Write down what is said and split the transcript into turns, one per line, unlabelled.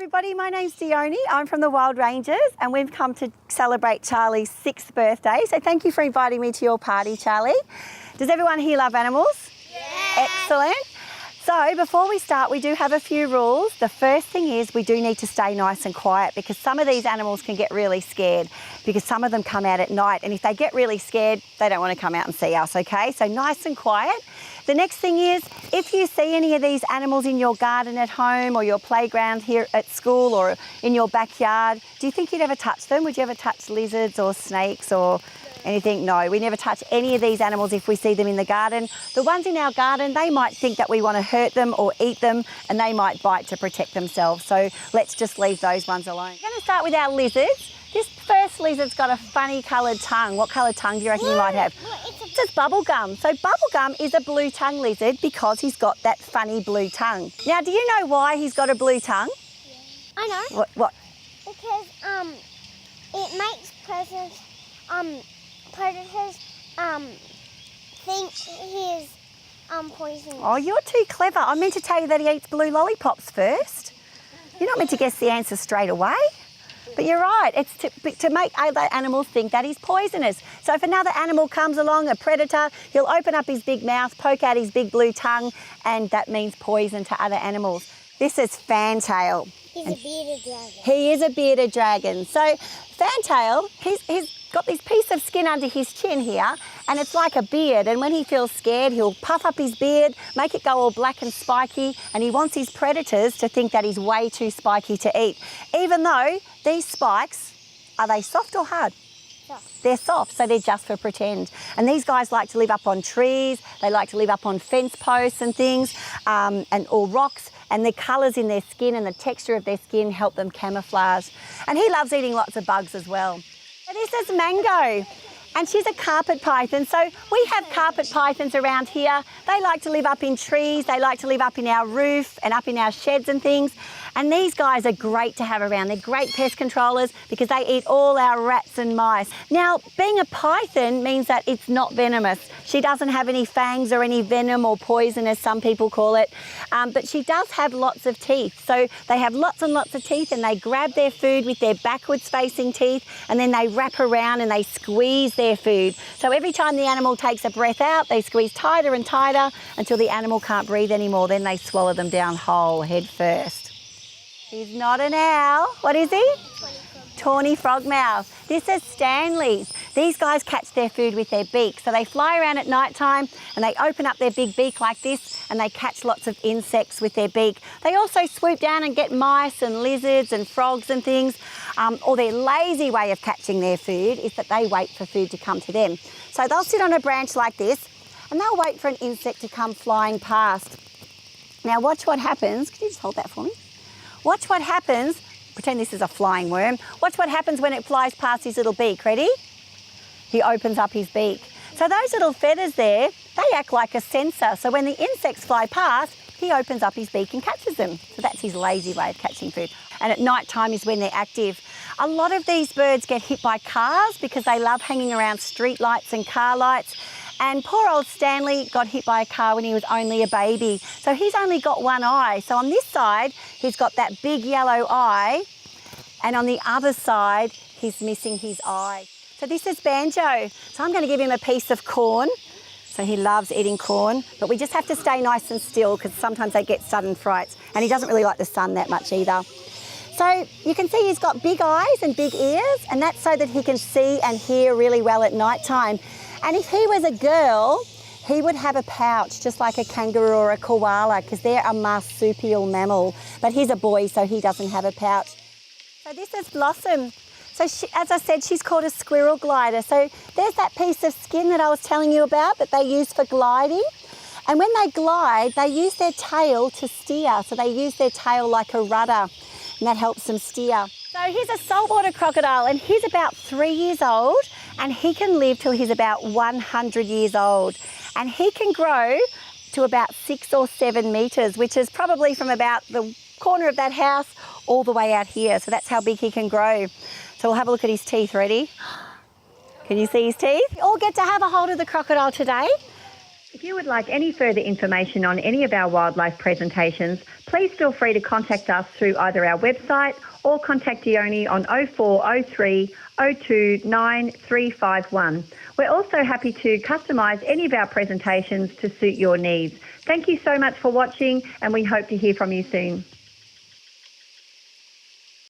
everybody, my name's Dione. I'm from the Wild Rangers and we've come to celebrate Charlie's 6th birthday. So thank you for inviting me to your party, Charlie. Does everyone here love animals? Yeah. Excellent. So before we start, we do have a few rules. The first thing is we do need to stay nice and quiet because some of these animals can get really scared because some of them come out at night, and if they get really scared, they don't want to come out and see us, okay? So nice and quiet. The next thing is, if you see any of these animals in your garden at home or your playground here at school or in your backyard, do you think you'd ever touch them? Would you ever touch lizards or snakes or anything? No, we never touch any of these animals if we see them in the garden. The ones in our garden, they might think that we want to hurt them or eat them, and they might bite to protect themselves. So let's just leave those ones alone. We're going to start with our lizards. This first lizard's got a funny coloured tongue. What coloured tongue do you reckon he might have? It says bubblegum. So bubblegum is a blue tongue lizard because he's got that funny blue tongue. Now, do you know why he's got a blue tongue?
Yeah. I know.
What?
Because it makes predators think he is poisonous.
Oh, you're too clever. I meant to tell you that he eats blue lollipops first. You're not meant to guess the answer straight away. But you're right, it's to make other animals think that he's poisonous. So if another animal comes along, a predator, he'll open up his big mouth, poke out his big blue tongue, and that means poison to other animals. This is Fantail.
He's a bearded dragon.
He is a bearded dragon. So Fantail, he's got this piece of skin under his chin here, and it's like a beard, and when he feels scared, he'll puff up his beard, make it go all black and spiky, and he wants his predators to think that he's way too spiky to eat. Even though these spikes, are they soft or hard?
Soft.
They're soft, so they're just for pretend. And these guys like to live up on trees, they like to live up on fence posts and things, or rocks, and the colours in their skin and the texture of their skin help them camouflage. And he loves eating lots of bugs as well. So this is Mango, and she's a carpet python. So we have carpet pythons around here. They like to live up in trees, they like to live up in our roof and up in our sheds and things. And these guys are great to have around. They're great pest controllers because they eat all our rats and mice. Now, being a python means that it's not venomous. She doesn't have any fangs or any venom or poison, as some people call it, but she does have lots of teeth. So they have lots and lots of teeth, and they grab their food with their backwards facing teeth, and then they wrap around and they squeeze their food. So every time the animal takes a breath out, they squeeze tighter and tighter until the animal can't breathe anymore. Then they swallow them down whole, head first. He's not an owl. What is he? Tawny frogmouth. This is Stanley's. These guys catch their food with their beak. So they fly around at night time and they open up their big beak like this, and they catch lots of insects with their beak. They also swoop down and get mice and lizards and frogs and things. Or their lazy way of catching their food is that they wait for food to come to them. So they'll sit on a branch like this and they'll wait for an insect to come flying past. Now watch what happens. Can you just hold that for me? Watch what happens, pretend this is a flying worm. Watch what happens when it flies past his little beak. Ready? He opens up his beak. So those little feathers there, they act like a sensor. So when the insects fly past, he opens up his beak and catches them. So that's his lazy way of catching food. And at night time is when they're active. A lot of these birds get hit by cars because they love hanging around street lights and car lights. And poor old Stanley got hit by a car when he was only a baby. So he's only got one eye. So on this side, he's got that big yellow eye. And on the other side, he's missing his eye. So this is Banjo. So I'm going to give him a piece of corn. So he loves eating corn. But we just have to stay nice and still because sometimes they get sudden frights. And he doesn't really like the sun that much either. So you can see he's got big eyes and big ears. And that's so that he can see and hear really well at night time. And if he was a girl, he would have a pouch, just like a kangaroo or a koala, because they're a marsupial mammal. But he's a boy, so he doesn't have a pouch. So this is Blossom. So she, as I said, she's called a squirrel glider. So there's that piece of skin that I was telling you about that they use for gliding. And when they glide, they use their tail to steer. So they use their tail like a rudder, and that helps them steer. So here's a saltwater crocodile, and he's about 3 years old, and he can live till he's about 100 years old. And he can grow to about 6 or 7 metres, which is probably from about the corner of that house all the way out here. So that's how big he can grow. So we'll have a look at his teeth. Ready? Can you see his teeth? You all get to have a hold of the crocodile today. If you would like any further information on any of our wildlife presentations, please feel free to contact us through either our website or contact Dione on 0403 02 9351. We're also happy to customise any of our presentations to suit your needs. Thank you so much for watching, and we hope to hear from you soon.